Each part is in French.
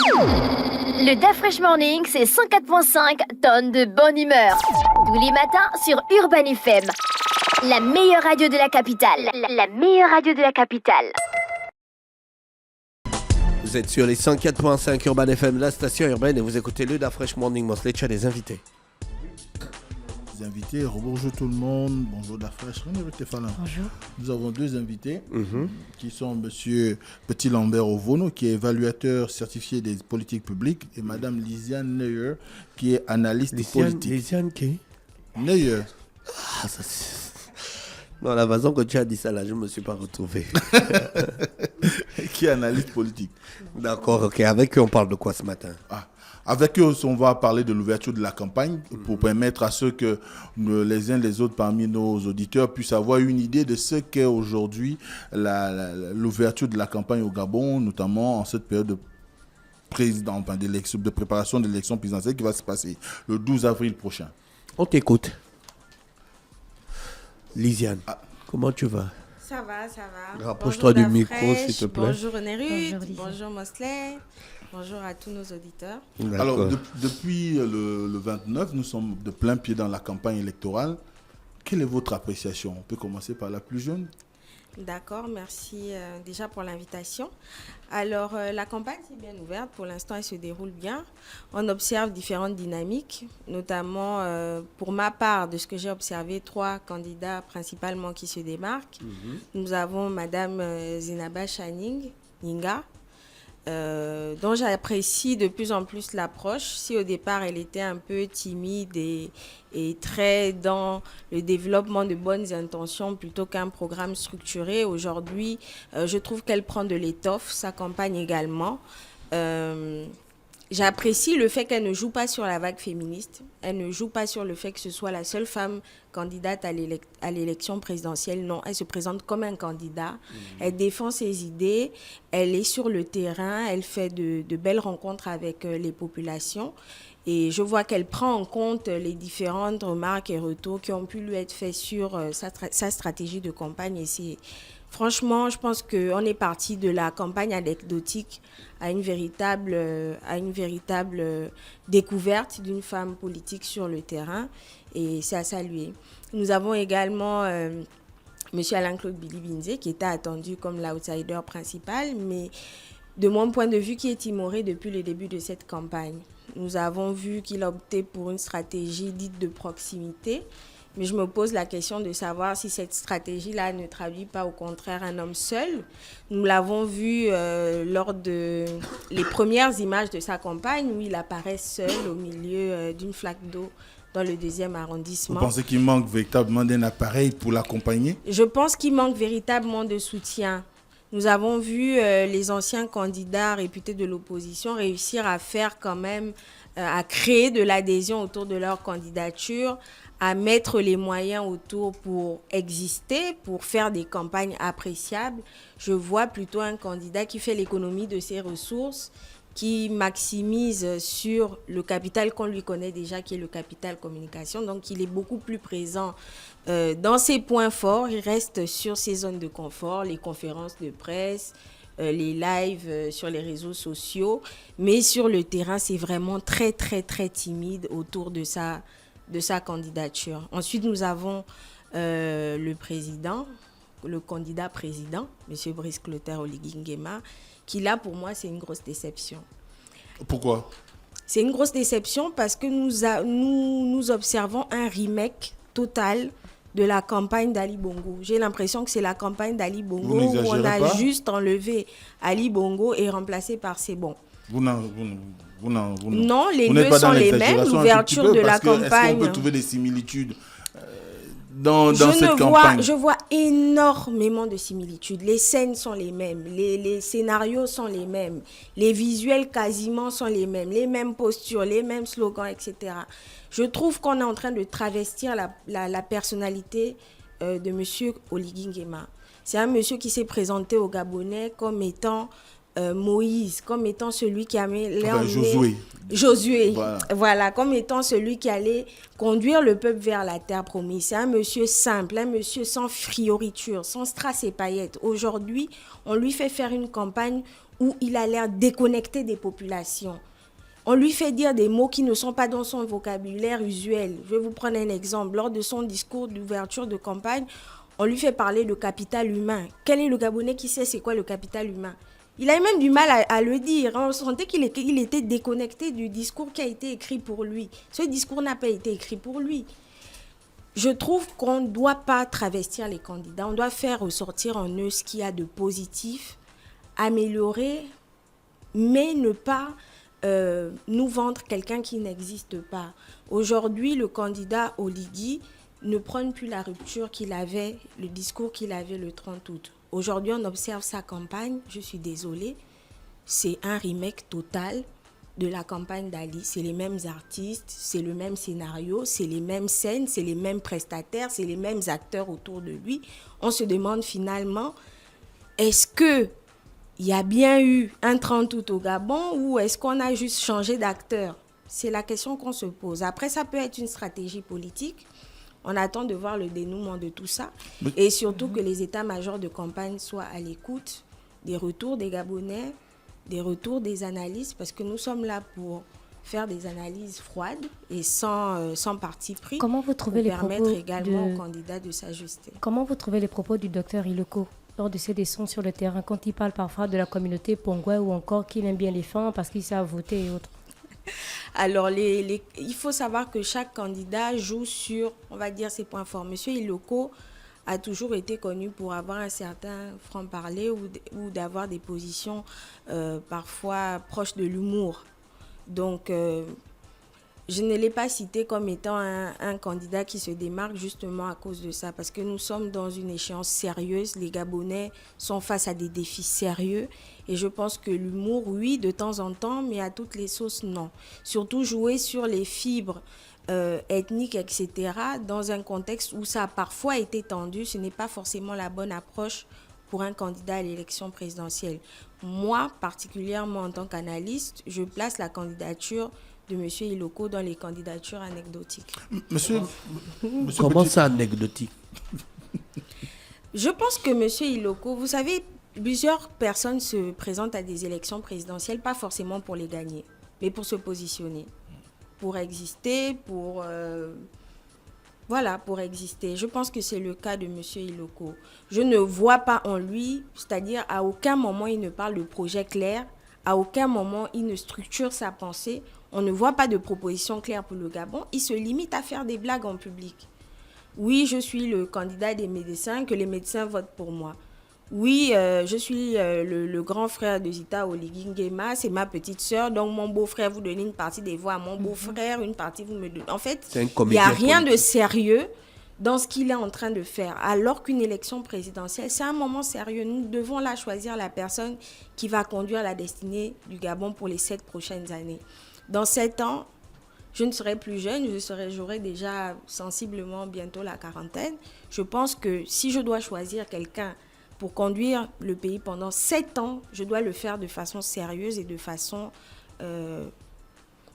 Le DAF Fresh Morning, c'est 104.5 tonnes de bonne humeur. Tous les matins sur Urban FM. La meilleure radio de la capitale. La meilleure radio de la capitale. Vous êtes sur les 104.5 Urban FM, la station urbaine, et vous écoutez le DAF Fresh Morning. Mosley, tu as des invités. Les invités, bonjour tout le monde, bonjour DAF Fresh, René Tefana. Bonjour. Nous avons deux invités qui sont monsieur Petit Lambert Ovono, qui est évaluateur certifié des politiques publiques, et madame Lisiane Neuer, qui est analyste politique. Lisiane qui? Neuer. Ah, ça c'est... Non, la façon que tu as dit ça là, je ne me suis pas retrouvé. Qui est analyste politique. D'accord, ok. Avec eux, on parle de quoi ce matin? Avec eux, on va parler de l'ouverture de la campagne pour permettre à ceux que les uns les autres parmi nos auditeurs puissent avoir une idée de ce qu'est aujourd'hui l'ouverture de la campagne au Gabon, notamment en cette période de préparation de l'élection présidentielle qui va se passer le 12 avril prochain. On t'écoute. Lisiane, comment tu vas? Ça va. Rapproche-toi du Bonjour, micro, Fresh. s'il te plaît. Bonjour René Ruth, Bonjour, bonjour Mosley, bonjour à tous nos auditeurs. Alors, depuis le 29, nous sommes de plein pied dans la campagne électorale. Quelle est votre appréciation? On peut commencer par la plus jeune. D'accord, merci déjà pour l'invitation. Alors, la campagne est bien ouverte. Pour l'instant, elle se déroule bien. On observe différentes dynamiques, notamment, pour ma part, de ce que j'ai observé, 3 candidats principalement qui se démarquent. Nous avons Madame Zinaba Chaning Ninga, dont j'apprécie de plus en plus l'approche. Si au départ, elle était un peu timide et très dans le développement de bonnes intentions plutôt qu'un programme structuré, aujourd'hui, je trouve qu'elle prend de l'étoffe, sa campagne également. J'apprécie le fait qu'elle ne joue pas sur la vague féministe. Elle ne joue pas sur le fait que ce soit la seule femme candidate à l'élection présidentielle. Non, elle se présente comme un candidat. Elle défend ses idées. Elle est sur le terrain. Elle fait de belles rencontres avec les populations. Et je vois qu'elle prend en compte les différentes remarques et retours qui ont pu lui être faits sur sa stratégie de campagne. Et franchement, je pense qu'on est parti de la campagne anecdotique à une véritable découverte d'une femme politique sur le terrain. Et c'est à saluer. Nous avons également M. Alain-Claude Billy-Binzé, qui était attendu comme l'outsider principal, mais de mon point de vue, qui est timoré depuis le début de cette campagne. Nous avons vu qu'il a opté pour une stratégie dite de proximité. Mais je me pose la question de savoir si cette stratégie-là ne traduit pas au contraire un homme seul. Nous l'avons vu lors de les premières images de sa campagne où il apparaît seul au milieu d'une flaque d'eau dans le 2e arrondissement. Vous pensez qu'il manque véritablement d'un appareil pour l'accompagner? Je pense qu'il manque véritablement de soutien. Nous avons vu les anciens candidats réputés de l'opposition réussir à faire quand même, à créer de l'adhésion autour de leur candidature, à mettre les moyens autour pour exister, pour faire des campagnes appréciables. Je vois plutôt un candidat qui fait l'économie de ses ressources, qui maximise sur le capital qu'on lui connaît déjà, qui est le capital communication. Donc, il est beaucoup plus présent dans ses points forts. Il reste sur ses zones de confort, les conférences de presse, les lives sur les réseaux sociaux. Mais sur le terrain, c'est vraiment très, très, très timide autour de sa candidature. Ensuite, nous avons le candidat président, M. Brice Clotaire Oligui Nguema, qui là, pour moi, c'est une grosse déception. Pourquoi? C'est une grosse déception parce que nous observons un remake total de la campagne d'Ali Bongo. J'ai l'impression que c'est la campagne d'Ali Bongo où on a juste enlevé Ali Bongo et remplacé par C'est bon. Non, les lieux sont les mêmes. L'ouverture de la campagne. Est-ce qu'on peut trouver des similitudes dans cette campagne? Je vois énormément de similitudes. Les scènes sont les mêmes, les scénarios sont les mêmes, les visuels quasiment sont les mêmes postures, les mêmes slogans, etc. Je trouve qu'on est en train de travestir la personnalité de M. Oligui Nguema. C'est un monsieur qui s'est présenté aux Gabonais comme étant Moïse, comme étant celui qui Josué, voilà, comme étant celui qui allait conduire le peuple vers la terre promise. C'est un monsieur simple, un monsieur sans frioriture, sans strass et paillettes. Aujourd'hui, on lui fait faire une campagne où il a l'air déconnecté des populations. On lui fait dire des mots qui ne sont pas dans son vocabulaire usuel. Je vais vous prendre un exemple. Lors de son discours d'ouverture de campagne, on lui fait parler de capital humain. Quel est le Gabonais qui sait c'est quoi le capital humain? Il a même du mal à le dire. On sentait qu'il était déconnecté du discours qui a été écrit pour lui. Ce discours n'a pas été écrit pour lui. Je trouve qu'on ne doit pas travestir les candidats. On doit faire ressortir en eux ce qu'il y a de positif, améliorer, mais ne pas nous vendre quelqu'un qui n'existe pas. Aujourd'hui, le candidat Oligui ne prône plus la rupture qu'il avait, le discours qu'il avait le 30 août. Aujourd'hui, on observe sa campagne, je suis désolée, c'est un remake total de la campagne d'Ali. C'est les mêmes artistes, c'est le même scénario, c'est les mêmes scènes, c'est les mêmes prestataires, c'est les mêmes acteurs autour de lui. On se demande finalement, est-ce que il y a bien eu un 30 août au Gabon ou est-ce qu'on a juste changé d'acteur? C'est la question qu'on se pose. Après, ça peut être une stratégie politique. On attend de voir le dénouement de tout ça. Et surtout que les états-majors de campagne soient à l'écoute des retours des Gabonais, des retours des analystes, parce que nous sommes là pour faire des analyses froides et sans parti pris. Comment vous trouvez les propos permettre également aux candidats de s'ajuster. Comment vous trouvez les propos du docteur Iloko lors de ses descentes sur le terrain, quand il parle parfois de la communauté pongouais ou encore qu'il aime bien les femmes parce qu'il sait voter et autres? Alors, il faut savoir que chaque candidat joue sur, on va dire, ses points forts. Monsieur Iloko a toujours été connu pour avoir un certain franc-parler ou d'avoir des positions parfois proches de l'humour. Donc, je ne l'ai pas cité comme étant un candidat qui se démarque justement à cause de ça, parce que nous sommes dans une échéance sérieuse. Les Gabonais sont face à des défis sérieux et je pense que l'humour, oui, de temps en temps, mais à toutes les sauces, non. Surtout jouer sur les fibres ethniques, etc., dans un contexte où ça a parfois été tendu, ce n'est pas forcément la bonne approche pour un candidat à l'élection présidentielle. Moi, particulièrement en tant qu'analyste, je place la candidature de M. Iloko dans les candidatures anecdotiques. Monsieur Comment Petit... ça, anecdotique? Je pense que M. Iloko, vous savez, plusieurs personnes se présentent à des élections présidentielles, pas forcément pour les gagner, mais pour se positionner, pour exister, pour exister. Je pense que c'est le cas de M. Iloko. Je ne vois pas en lui, c'est-à-dire à aucun moment il ne parle de projet clair, à aucun moment il ne structure sa pensée. On ne voit pas de proposition claire pour le Gabon. Il se limite à faire des blagues en public. Oui, je suis le candidat des médecins, que les médecins votent pour moi. Oui, je suis le grand frère de Zita Oligui Nguema, c'est ma petite sœur. Donc, mon beau-frère, vous donnez une partie des voix à mon beau-frère, une partie, vous me donnez. En fait, il n'y a rien de sérieux dans ce qu'il est en train de faire. Alors qu'une élection présidentielle, c'est un moment sérieux. Nous devons là choisir la personne qui va conduire la destinée du Gabon pour les 7 prochaines années. Dans 7 ans, je ne serai plus jeune, j'aurai déjà sensiblement bientôt la quarantaine. Je pense que si je dois choisir quelqu'un pour conduire le pays pendant 7 ans, je dois le faire de façon sérieuse et de façon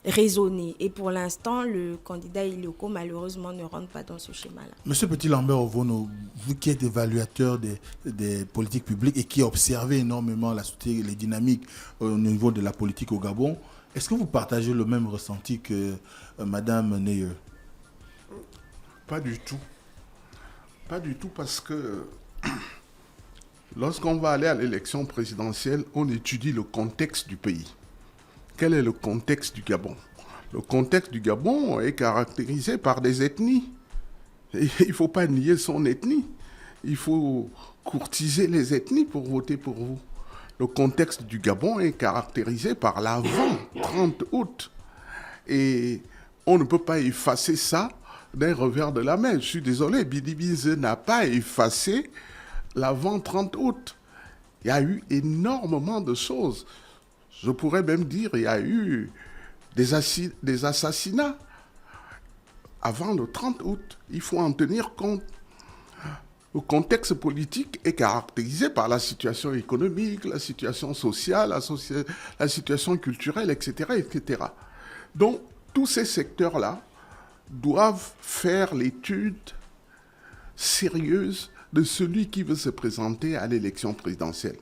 raisonnée. Et pour l'instant, le candidat Iloko, malheureusement, ne rentre pas dans ce schéma-là. Monsieur Petit-Lambert Ovono, vous qui êtes évaluateur des politiques publiques et qui observez énormément la société, les dynamiques au niveau de la politique au Gabon, est-ce que vous partagez le même ressenti que Madame Neye? Pas du tout. Pas du tout parce que lorsqu'on va aller à l'élection présidentielle, on étudie le contexte du pays. Quel est le contexte du Gabon? Le contexte du Gabon est caractérisé par des ethnies. Et il ne faut pas nier son ethnie. Il faut courtiser les ethnies pour voter pour vous. Le contexte du Gabon est caractérisé par l'avant 30 août. Et on ne peut pas effacer ça d'un revers de la main. Je suis désolé, Bidi Bize n'a pas effacé l'avant 30 août. Il y a eu énormément de choses. Je pourrais même dire qu'il y a eu des assassinats avant le 30 août. Il faut en tenir compte. Le contexte politique est caractérisé par la situation économique, la situation sociale, la situation culturelle, etc., etc. Donc, tous ces secteurs-là doivent faire l'étude sérieuse de celui qui veut se présenter à l'élection présidentielle.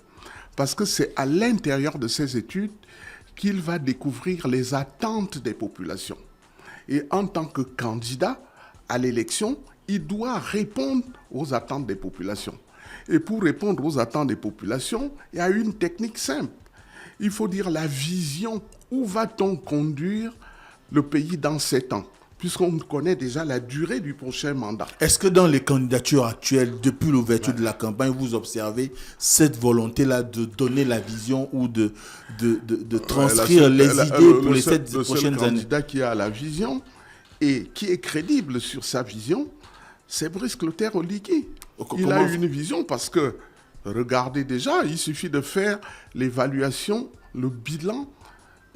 parce que c'est à l'intérieur de ces études qu'il va découvrir les attentes des populations. Et en tant que candidat à l'élection, il doit répondre aux attentes des populations. Et pour répondre aux attentes des populations, il y a une technique simple. Il faut dire la vision. Où va-t-on conduire le pays dans 7 ans ? Puisqu'on connaît déjà la durée du prochain mandat. Est-ce que dans les candidatures actuelles, depuis l'ouverture de la campagne, vous observez cette volonté-là de donner la vision ou de transcrire les idées pour les 7 prochaines années ? Le seul candidat qui a la vision et qui est crédible sur sa vision, c'est Brice Clotaire Oligui. Il a une vision parce que, regardez déjà, il suffit de faire l'évaluation, le bilan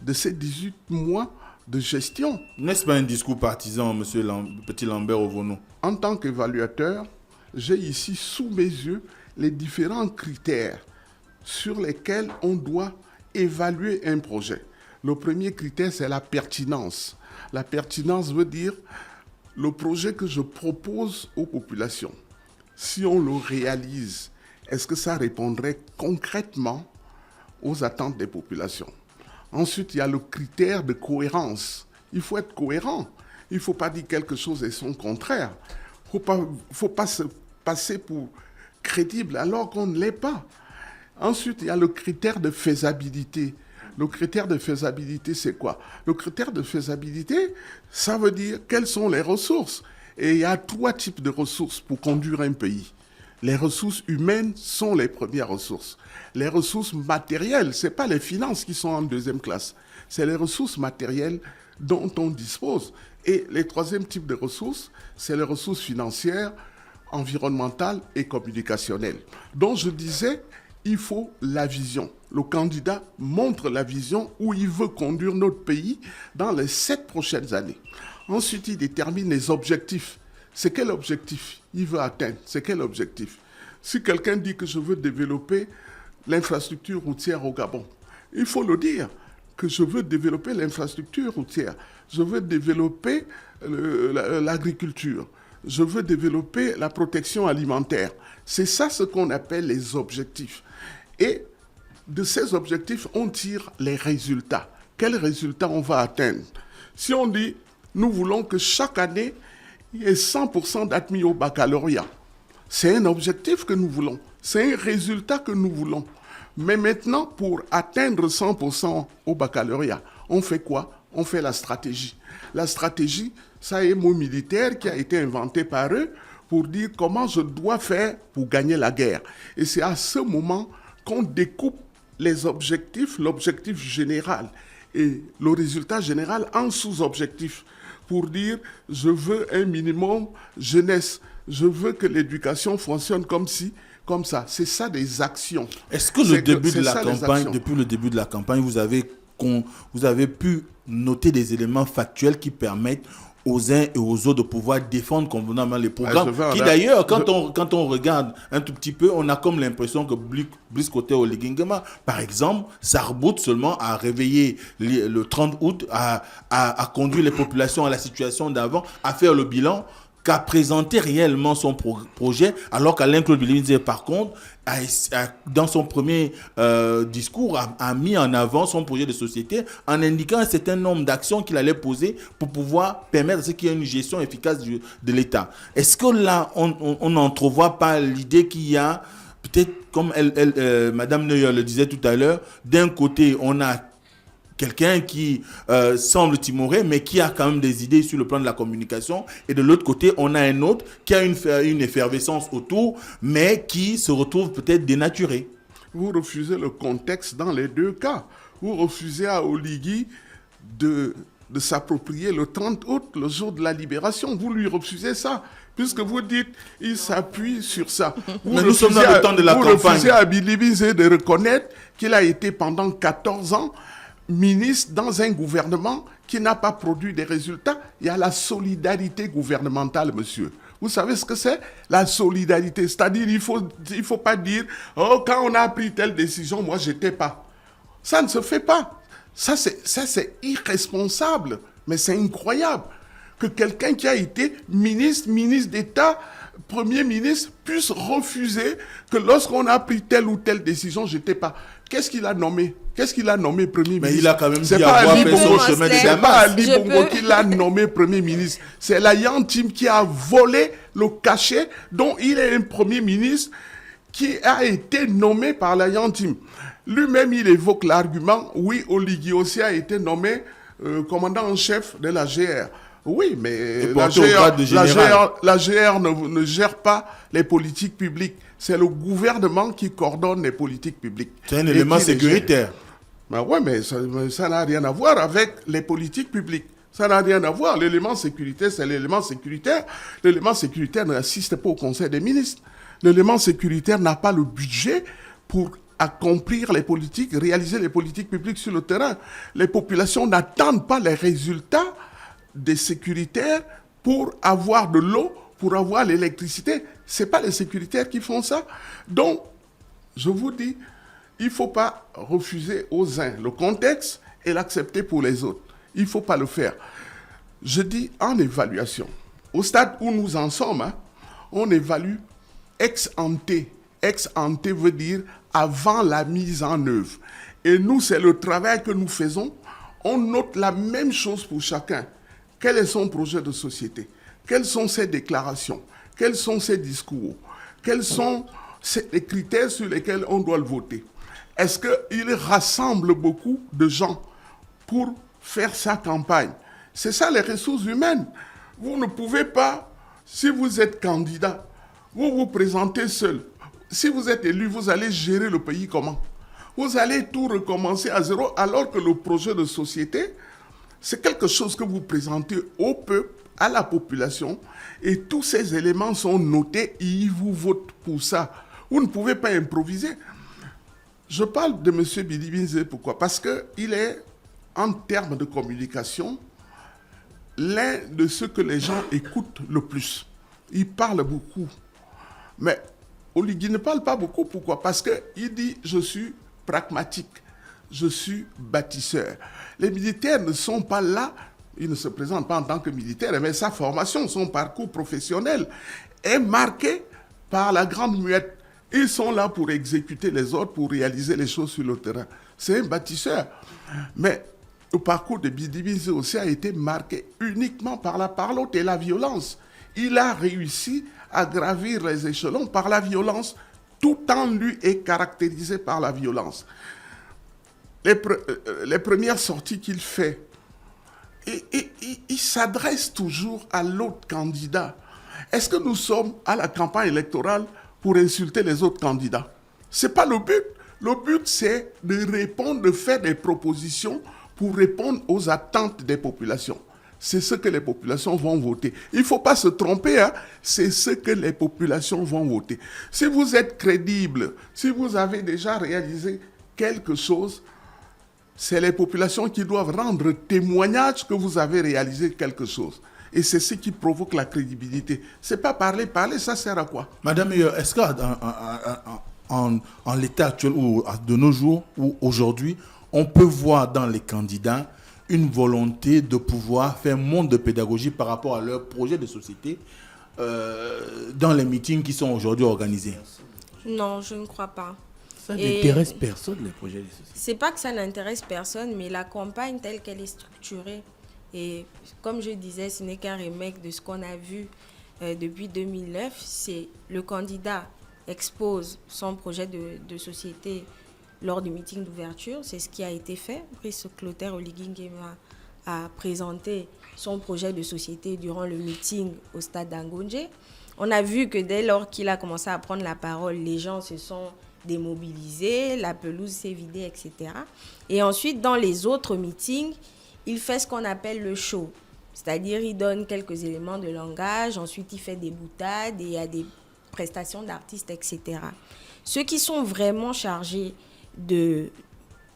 de ces 18 mois de gestion. N'est-ce pas un discours partisan, monsieur Petit Lambert Ovono ? En tant qu'évaluateur, j'ai ici sous mes yeux les différents critères sur lesquels on doit évaluer un projet. Le premier critère, c'est la pertinence. La pertinence veut dire le projet que je propose aux populations. Si on le réalise, est-ce que ça répondrait concrètement aux attentes des populations ? Ensuite, il y a le critère de cohérence. Il faut être cohérent. Il ne faut pas dire quelque chose et son contraire. Il ne faut pas se passer pour crédible alors qu'on ne l'est pas. Ensuite, il y a le critère de faisabilité. Le critère de faisabilité, c'est quoi ? Le critère de faisabilité, ça veut dire quelles sont les ressources. Et il y a 3 types de ressources pour conduire un pays. Les ressources humaines sont les premières ressources. Les ressources matérielles, ce n'est pas les finances qui sont en 2e classe. C'est les ressources matérielles dont on dispose. Et le 3e type de ressources, c'est les ressources financières, environnementales et communicationnelles. Donc je disais, il faut la vision. Le candidat montre la vision où il veut conduire notre pays dans les 7 prochaines années. Ensuite, il détermine les objectifs. C'est quel objectif il veut atteindre? C'est quel objectif? Si quelqu'un dit que je veux développer l'infrastructure routière au Gabon, il faut le dire que je veux développer l'infrastructure routière. Je veux développer l'agriculture. Je veux développer la protection alimentaire. C'est ça ce qu'on appelle les objectifs. Et de ces objectifs, on tire les résultats. Quels résultats on va atteindre? Si on dit, nous voulons que chaque année, il y ait 100% d'admis au baccalauréat. C'est un objectif que nous voulons. C'est un résultat que nous voulons. Mais maintenant, pour atteindre 100% au baccalauréat, on fait quoi? On fait la stratégie. La stratégie, ça est un mot militaire qui a été inventé par eux pour dire comment je dois faire pour gagner la guerre. Et c'est à ce moment qu'on découpe les objectifs, l'objectif général et le résultat général en sous-objectifs pour dire je veux un minimum jeunesse, je veux que l'éducation fonctionne comme ci, comme ça. C'est ça des actions. Est-ce que le début de la campagne, depuis le début de la campagne, vous avez pu noter des éléments factuels qui permettent aux uns et aux autres de pouvoir défendre convenablement les programmes qui d'ailleurs, quand on regarde un tout petit peu, on a comme l'impression que Brice Clotaire Oligui, par exemple, ça reboot seulement à réveiller le 30 août, à conduire les populations à la situation d'avant, à faire le bilan, qu'à présenter réellement son projet, alors qu'Alain Claude Bilodeau, par contre, dans son premier discours, a mis en avant son projet de société en indiquant un certain nombre d'actions qu'il allait poser pour pouvoir permettre à ce qu'il y ait une gestion efficace de l'État. Est-ce que là, on n'entrevoit pas l'idée qu'il y a, peut-être comme Madame Neuer le disait tout à l'heure, d'un côté, on a quelqu'un qui semble timoré, mais qui a quand même des idées sur le plan de la communication. Et de l'autre côté, on a un autre qui a une effervescence autour, mais qui se retrouve peut-être dénaturé. Vous refusez le contexte dans les deux cas. Vous refusez à Oligui de s'approprier le 30 août, le jour de la libération. Vous lui refusez ça, puisque vous dites il s'appuie sur ça. Mais nous sommes dans le temps de la campagne. Vous refusez à Bilibizé de reconnaître qu'il a été pendant 14 ans ministre dans un gouvernement qui n'a pas produit des résultats. Il y a la solidarité gouvernementale, monsieur. Vous savez ce que c'est? La solidarité. C'est-à-dire, il faut pas dire « Oh, quand on a pris telle décision, moi, j'étais pas. » Ça ne se fait pas. Ça, c'est irresponsable. Mais c'est incroyable que quelqu'un qui a été ministre d'État Premier ministre puisse refuser que lorsqu'on a pris telle ou telle décision, j'étais pas. Qu'est-ce qu'il a nommé Premier ministre? Mais il a quand même C'est dit pas avoir Ali fait Bongo, son chemin de c'est Damas. pas Ali Je Bongo peux- qui l'a nommé Premier ministre. C'est la Yang Team qui a volé le cachet dont il est un Premier ministre qui a été nommé par la Yang Team. Lui-même, il évoque l'argument, oui, Oligui aussi a été nommé commandant en chef de la GR. Oui, mais la porté au grade de général. la GR ne gère pas les politiques publiques. C'est le gouvernement qui coordonne les politiques publiques. C'est un Et élément qui les gère. sécuritaire. Ben ouais, mais ça n'a rien à voir avec les politiques publiques. Ça n'a rien à voir. L'élément sécuritaire, c'est l'élément sécuritaire. L'élément sécuritaire n'assiste pas au Conseil des ministres. L'élément sécuritaire n'a pas le budget pour accomplir les politiques, réaliser les politiques publiques sur le terrain. Les populations n'attendent pas les résultats des sécuritaires pour avoir de l'eau, pour avoir l'électricité. Ce n'est pas les sécuritaires qui font ça. Donc, je vous dis, il ne faut pas refuser aux uns le contexte et l'accepter pour les autres. Il ne faut pas le faire. Je dis en évaluation. Au stade où nous en sommes, on évalue ex ante. Ex ante veut dire avant la mise en œuvre. Et nous, c'est le travail que nous faisons. On note la même chose pour chacun. Quel est son projet de société? Quelles sont ses déclarations? Quels sont ses discours? Quels sont les critères sur lesquels on doit le voter? Est-ce qu'il rassemble beaucoup de gens pour faire sa campagne? C'est ça les ressources humaines. Vous ne pouvez pas, si vous êtes candidat, vous vous présentez seul. Si vous êtes élu, vous allez gérer le pays comment? Vous allez tout recommencer à zéro alors que le projet de société, c'est quelque chose que vous présentez au peuple, à la population, et tous ces éléments sont notés et ils vous votent pour ça. Vous ne pouvez pas improviser. Je parle de M. Bidi Binze, pourquoi? Parce qu'il est, en termes de communication, l'un de ceux que les gens écoutent le plus. Il parle beaucoup. Mais Oligui ne parle pas beaucoup. Pourquoi? Parce qu'il dit « je suis pragmatique, je suis bâtisseur ». Les militaires ne sont pas là, ils ne se présentent pas en tant que militaires, mais sa formation, son parcours professionnel est marqué par la grande muette. Ils sont là pour exécuter les ordres, pour réaliser les choses sur le terrain. C'est un bâtisseur. Mais le parcours de Bidi Binze aussi a été marqué uniquement par la parlotte et la violence. Il a réussi à gravir les échelons par la violence. Tout en lui est caractérisé par la violence. Les premières sorties qu'il fait, il s'adresse toujours à l'autre candidat. Est-ce que nous sommes à la campagne électorale pour insulter les autres candidats? Ce n'est pas le but. Le but, c'est de répondre, de faire des propositions pour répondre aux attentes des populations. C'est ce que les populations vont voter. Il ne faut pas se tromper, c'est ce que les populations vont voter. Si vous êtes crédible, si vous avez déjà réalisé quelque chose, c'est les populations qui doivent rendre témoignage que vous avez réalisé quelque chose. Et c'est ce qui provoque la crédibilité. Ce n'est pas parler, ça sert à quoi? Madame Meyer, est-ce qu'en l'état actuel, ou de nos jours, ou aujourd'hui, on peut voir dans les candidats une volonté de pouvoir faire montre de pédagogie par rapport à leur projet de société dans les meetings qui sont aujourd'hui organisés? Non, je ne crois pas. Ça n'intéresse personne, les projets de société. C'est pas que ça n'intéresse personne, mais la campagne telle qu'elle est structurée, et comme je disais, ce n'est qu'un remake de ce qu'on a vu depuis 2009, c'est le candidat expose son projet de société lors du meeting d'ouverture, c'est ce qui a été fait. Brice Clotaire Oligui Nguema a présenté son projet de société durant le meeting au stade d'Angonje. On a vu que dès lors qu'il a commencé à prendre la parole, les gens se sont démobilisés, la pelouse s'est vidée, etc. Et ensuite, dans les autres meetings, il fait ce qu'on appelle le show. C'est-à-dire, il donne quelques éléments de langage, ensuite il fait des boutades et il y a des prestations d'artistes, etc. Ceux qui sont vraiment chargés de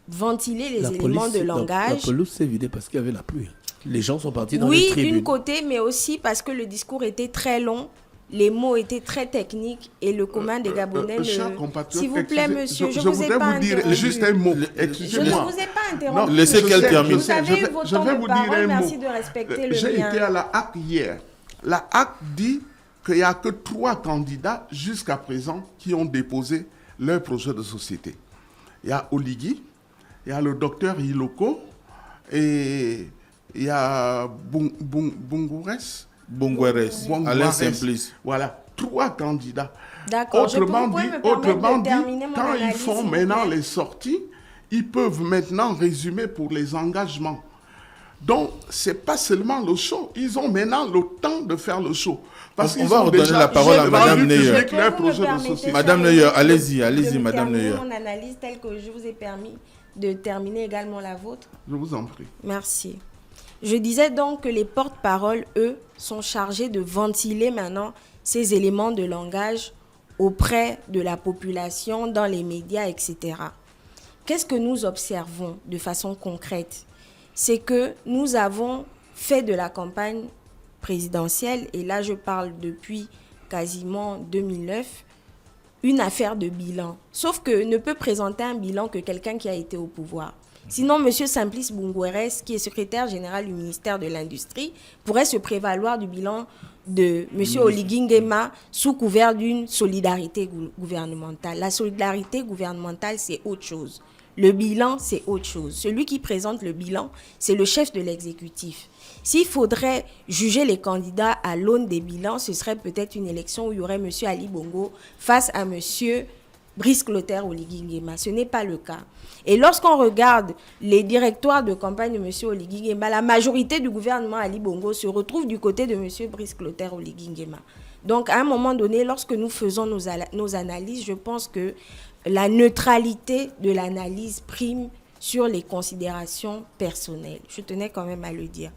ventiler les éléments de langage... La pelouse s'est vidée parce qu'il y avait la pluie. Les gens sont partis dans les tribunes. Oui, d'une côté, mais aussi parce que le discours était très long, les mots étaient très techniques et le commun des Gabonais... S'il vous plaît, monsieur, je ne vous ai pas interrompu. Juste un mot, Je excusez-moi. ne vous ai pas interrompu. Laissez qu'elle termine. Vous avez eu votre temps de parole, merci de respecter le J'ai mien. été à la HAC hier. La HAC dit qu'il n'y a que 3 candidats jusqu'à présent qui ont déposé leur projet de société. Il y a Oligui, il y a le docteur Iloko et il y a Bungueres. Alain Simplice. Voilà, 3 candidats. D'accord. Autrement dit, terminer mon quand ils analyse, font s'il vous maintenant plaît. les sorties, ils peuvent maintenant résumer pour les engagements. Donc, ce n'est pas seulement le show. Ils ont maintenant le temps de faire le show. Parce On qu'ils va ont redonner déjà la parole à rendu Madame public Neuer. leur Vous me projet de permettez, société. Madame chers Neuer, collègues, allez-y, de Madame terminer Neuer. mon analyse telle que je vous ai permis de terminer également la vôtre. Je vous en prie. Merci. Je disais donc que les porte-paroles, eux, sont chargés de ventiler maintenant ces éléments de langage auprès de la population, dans les médias, etc. Qu'est-ce que nous observons de façon concrète? C'est que nous avons fait de la campagne présidentielle, et là je parle depuis quasiment 2009, une affaire de bilan. Sauf que ne peut présenter un bilan que quelqu'un qui a été au pouvoir. Sinon, M. Simplice Bungueres, qui est secrétaire général du ministère de l'Industrie, pourrait se prévaloir du bilan de M. Oligui Nguema sous couvert d'une solidarité gouvernementale. La solidarité gouvernementale, c'est autre chose. Le bilan, c'est autre chose. Celui qui présente le bilan, c'est le chef de l'exécutif. S'il faudrait juger les candidats à l'aune des bilans, ce serait peut-être une élection où il y aurait M. Ali Bongo face à M. Brice Clotaire Oligui Nguema. Ce n'est pas le cas. Et lorsqu'on regarde les directoires de campagne de M. Oligui Nguema, la majorité du gouvernement Ali Bongo se retrouve du côté de M. Brice Clotaire Oligui Nguema. Donc, à un moment donné, lorsque nous faisons nos analyses, je pense que la neutralité de l'analyse prime sur les considérations personnelles. Je tenais quand même à le dire.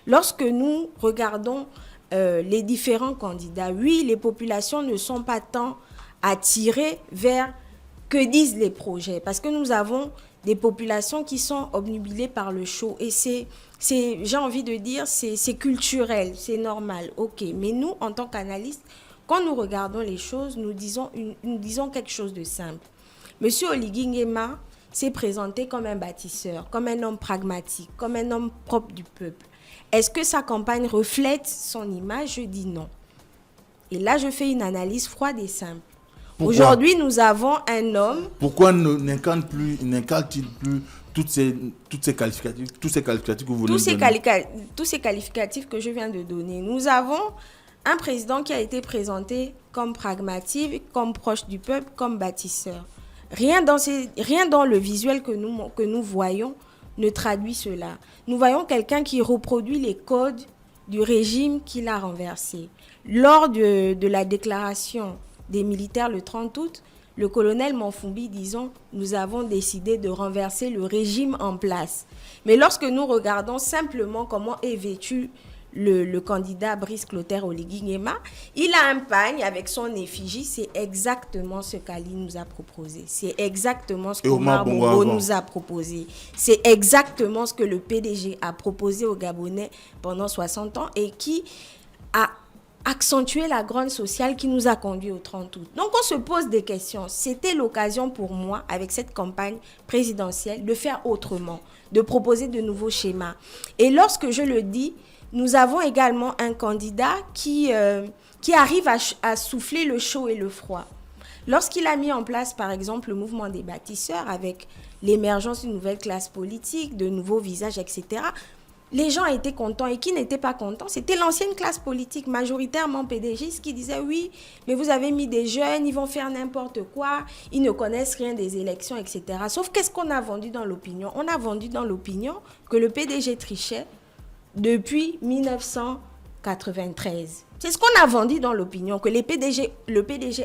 Lorsque nous regardons les différents candidats, oui, les populations ne sont pas tant attirées vers que disent les projets, parce que nous avons des populations qui sont obnubilées par le show, et j'ai envie de dire, c'est culturel, c'est normal, ok. Mais nous, en tant qu'analystes, quand nous regardons les choses, nous disons quelque chose de simple. Monsieur Oligui Nguema s'est présenté comme un bâtisseur, comme un homme pragmatique, comme un homme propre du peuple. Est-ce que sa campagne reflète son image? Je dis non. Et là, je fais une analyse froide et simple. Aujourd'hui, nous avons un homme... Pourquoi n'incarne-t-il plus tous ces qualificatifs que vous venez de donner? Tous ces qualificatifs que je viens de donner. Nous avons un président qui a été présenté comme pragmatique, comme proche du peuple, comme bâtisseur. Rien dans le visuel que nous voyons ne traduit cela. Nous voyons quelqu'un qui reproduit les codes du régime qu'il a renversé. Lors de la déclaration des militaires le 30 août, le colonel Manfumbi disant « Nous avons décidé de renverser le régime en place ». Mais lorsque nous regardons simplement comment est vêtu le candidat Brice Clotaire Oligui Nguema, il a un pagne avec son effigie. C'est exactement ce qu'Ali nous a proposé. C'est exactement ce qu'Omar Bongo nous a proposé. C'est exactement ce que le PDG a proposé aux Gabonais pendant 60 ans et qui a accentué la grogne sociale qui nous a conduits au 30 août. Donc on se pose des questions. C'était l'occasion pour moi, avec cette campagne présidentielle, de faire autrement, de proposer de nouveaux schémas. Et lorsque je le dis, nous avons également un candidat qui arrive à souffler le chaud et le froid. Lorsqu'il a mis en place, par exemple, le mouvement des bâtisseurs avec l'émergence d'une nouvelle classe politique, de nouveaux visages, etc., les gens étaient contents. Et qui n'étaient pas contents, c'était l'ancienne classe politique, majoritairement PDGiste, qui disait « Oui, mais vous avez mis des jeunes, ils vont faire n'importe quoi, ils ne connaissent rien des élections, etc. » Sauf qu'est-ce qu'on a vendu dans l'opinion? On a vendu dans l'opinion que le PDG trichait depuis 1993. C'est ce qu'on a vendu dans l'opinion, que le PDG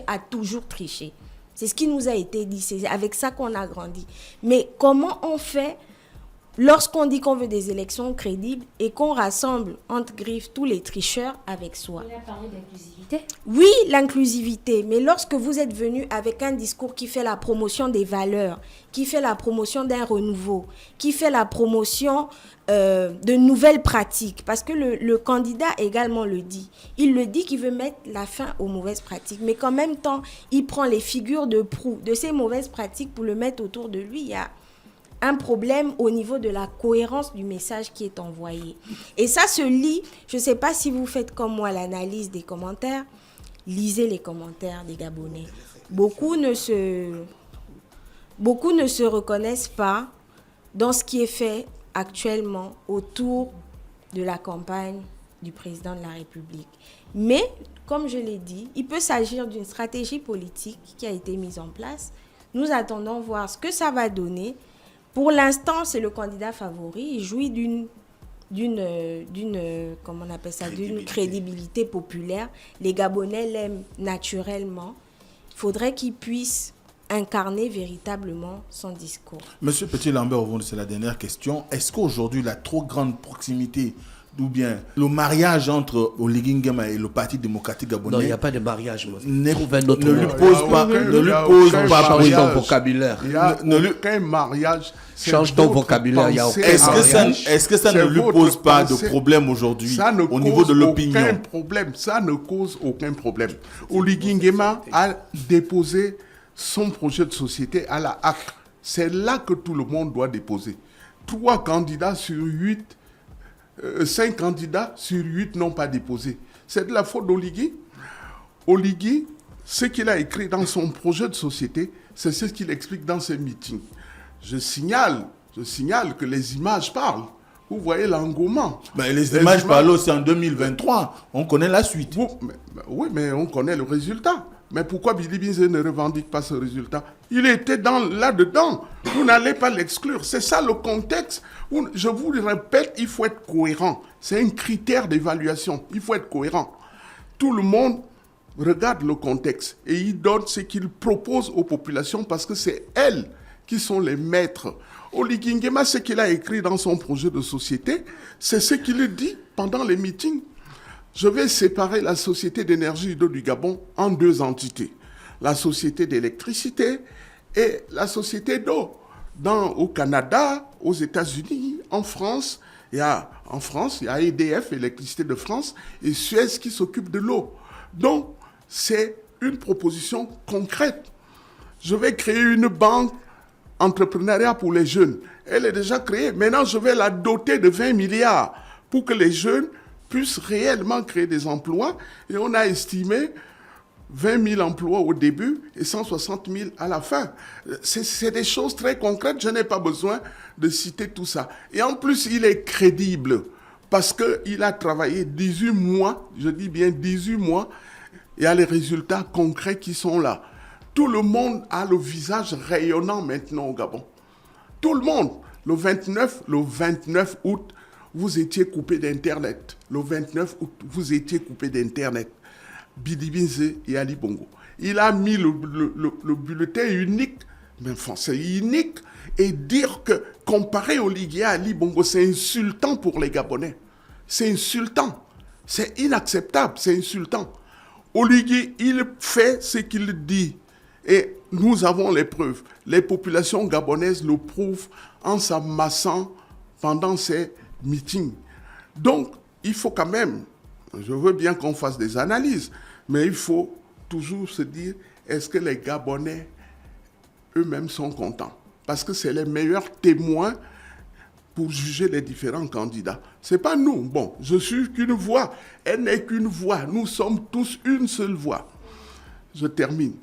a toujours triché. C'est ce qui nous a été dit, c'est avec ça qu'on a grandi. Mais comment on fait lorsqu'on dit qu'on veut des élections crédibles et qu'on rassemble, entre griffes, tous les tricheurs avec soi? On a parlé d'inclusivité. Oui, l'inclusivité, mais lorsque vous êtes venu avec un discours qui fait la promotion des valeurs, qui fait la promotion d'un renouveau, qui fait la promotion de nouvelles pratiques, parce que le candidat également le dit. Il le dit qu'il veut mettre la fin aux mauvaises pratiques, mais qu'en même temps, il prend les figures de proue de ces mauvaises pratiques pour le mettre autour de lui. Il y a un problème au niveau de la cohérence du message qui est envoyé. Et ça se lit, je ne sais pas si vous faites comme moi l'analyse des commentaires, lisez les commentaires des Gabonais. Beaucoup ne se reconnaissent pas dans ce qui est fait actuellement autour de la campagne du président de la République. Mais, comme je l'ai dit, il peut s'agir d'une stratégie politique qui a été mise en place. Nous attendons voir ce que ça va donner. Pour l'instant, c'est le candidat favori. Il jouit d'une crédibilité populaire. Les Gabonais l'aiment naturellement. Il faudrait qu'il puisse incarner véritablement son discours. Monsieur Petit-Lambert, c'est la dernière question. Est-ce qu'aujourd'hui, la trop grande proximité ou bien le mariage entre Oligui Nguema et le Parti démocratique gabonais... Non, il n'y a pas de mariage. Moi. Ne lui pose pas change ton vocabulaire. Il n'y a aucun mariage. Change ton vocabulaire. Est-ce que ça ne lui pose pas de problème aujourd'hui au niveau de l'opinion? Ça ne cause aucun problème. Oligui Nguema a déposé son projet de société à la HAC. C'est là que tout le monde doit déposer. 3 candidats sur 8, 5 candidats sur 8 n'ont pas déposé. C'est de la faute d'Oligui. Oligui, ce qu'il a écrit dans son projet de société, c'est ce qu'il explique dans ses meetings. Je signale que les images parlent. Vous voyez l'engouement. Mais les images parlent aussi en 2023. On connaît la suite. Oui, mais on connaît le résultat. Mais pourquoi Billy Binze ne revendique pas ce résultat? Il était là-dedans. Vous n'allez pas l'exclure. C'est ça le contexte. Je vous le répète, il faut être cohérent. C'est un critère d'évaluation. Il faut être cohérent. Tout le monde regarde le contexte et il donne ce qu'il propose aux populations parce que c'est elles qui sont les maîtres. Oligui Nguema, ce qu'il a écrit dans son projet de société, c'est ce qu'il dit pendant les meetings. Je vais séparer la société d'énergie et d'eau du Gabon en 2 entités. La société d'électricité et la société d'eau. Au Canada, aux États-Unis, en France, il y a EDF, Électricité de France, et Suez qui s'occupe de l'eau. Donc, c'est une proposition concrète. Je vais créer une banque entrepreneuriat pour les jeunes. Elle est déjà créée. Maintenant, je vais la doter de 20 milliards pour que les jeunes puissent réellement créer des emplois. Et on a estimé 20 000 emplois au début et 160 000 à la fin. C'est des choses très concrètes. Je n'ai pas besoin de citer tout ça. Et en plus, il est crédible parce qu'il a travaillé 18 mois, je dis bien 18 mois, et il y a les résultats concrets qui sont là. Tout le monde a le visage rayonnant maintenant au Gabon. Tout le monde. Le 29 août, vous étiez coupé d'Internet. Le 29 août, vous étiez coupé d'Internet. Billy Binze et Ali Bongo. Il a mis le bulletin unique, mais enfin, c'est unique, et dire que comparer Oligui à Ali Bongo, c'est insultant pour les Gabonais. C'est insultant. C'est inacceptable, c'est insultant. Oligui, il fait ce qu'il dit. Et nous avons les preuves. Les populations gabonaises le prouvent en s'amassant pendant ces meetings. Donc, il faut quand même, je veux bien qu'on fasse des analyses, mais il faut toujours se dire, est-ce que les Gabonais eux-mêmes sont contents? Parce que c'est les meilleurs témoins pour juger les différents candidats. Ce n'est pas nous. Bon, je suis qu'une voix. Elle n'est qu'une voix. Nous sommes tous une seule voix. Je termine.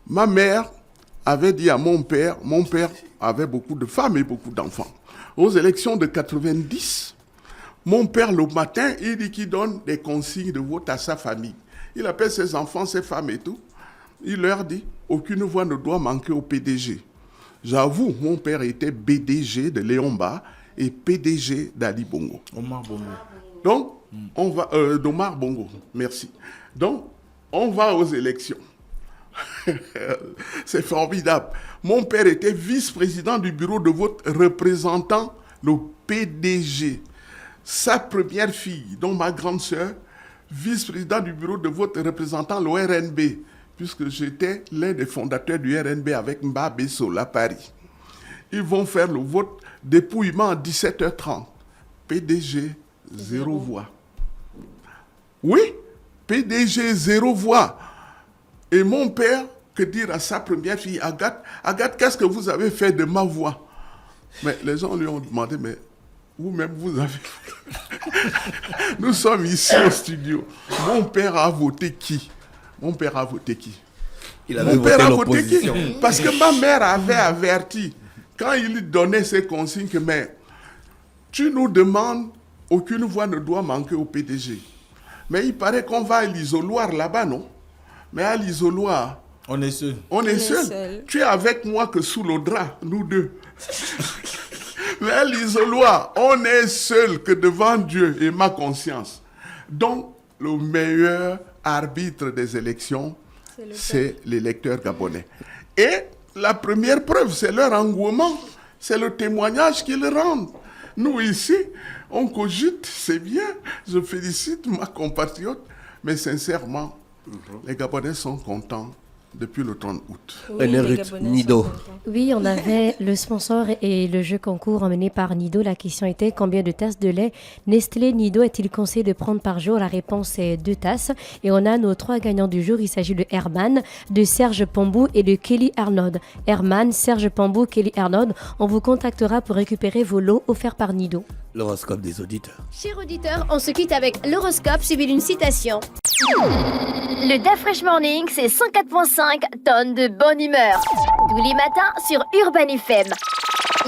Ma mère avait dit à mon père avait beaucoup de femmes et beaucoup d'enfants. Aux élections de 90, mon père, le matin, il dit qu'il donne des consignes de vote à sa famille. Il appelle ses enfants, ses femmes et tout. Il leur dit, aucune voix ne doit manquer au PDG. J'avoue, mon père était BDG de Léon Ba et PDG d'Ali Bongo. Omar Bongo. Donc, on va... d'Omar Bongo, merci. Donc, on va aux élections. C'est formidable. Mon père était vice-président du bureau de vote représentant le PDG. Sa première fille, dont ma grande sœur, vice-président du bureau de vote représentant le RNB, puisque j'étais l'un des fondateurs du RNB avec Mba Bessol à Paris. Ils vont faire le vote dépouillement à 17h30. PDG, 0 voix. Oui, PDG, 0 voix. Et mon père, que dire à sa première fille, Agathe, qu'est-ce que vous avez fait de ma voix? Mais les gens lui ont demandé, mais vous-même, vous avez... Nous sommes ici au studio. Mon père a voté qui? Mon père a voté qui? Il avait Mon père voté a voté qui? l'opposition. Parce que ma mère avait averti, quand il donnait ses consignes, que mais tu nous demandes, aucune voix ne doit manquer au PDG. Mais il paraît qu'on va à l'isoloir là-bas, non? Mais à l'isoloir, On est seul. on est seul. seul. Tu es avec moi que sous le drap, nous deux. Mais à l'isoloir, on est seul que devant Dieu et ma conscience. Donc, le meilleur arbitre des élections, c'est l'électeur gabonais. Et la première preuve, c'est leur engouement, c'est le témoignage qu'ils rendent. Nous ici, on cogite, c'est bien, je félicite ma compatriote, mais sincèrement, les Gabonais sont contents depuis le 30 août. Oui, les Enerut, Gabonais Nido. sont contents. Oui, on avait le sponsor et le jeu concours emmené par Nido. La question était combien de tasses de lait Nestlé Nido est-il conseillé de prendre par jour? La réponse est 2 tasses. Et on a nos 3 gagnants du jour. Il s'agit de Herman, de Serge Pambou et de Kelly Arnaud. Herman, Serge Pambou, Kelly Arnaud, on vous contactera pour récupérer vos lots offerts par Nido. L'horoscope des auditeurs. Chers auditeurs, on se quitte avec l'horoscope suivi d'une citation. Le DAF Fresh Morning, c'est 104.5 tonnes de bonne humeur. Tous les matins sur Urban FM.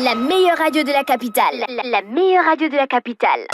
La meilleure radio de la capitale. La meilleure radio de la capitale.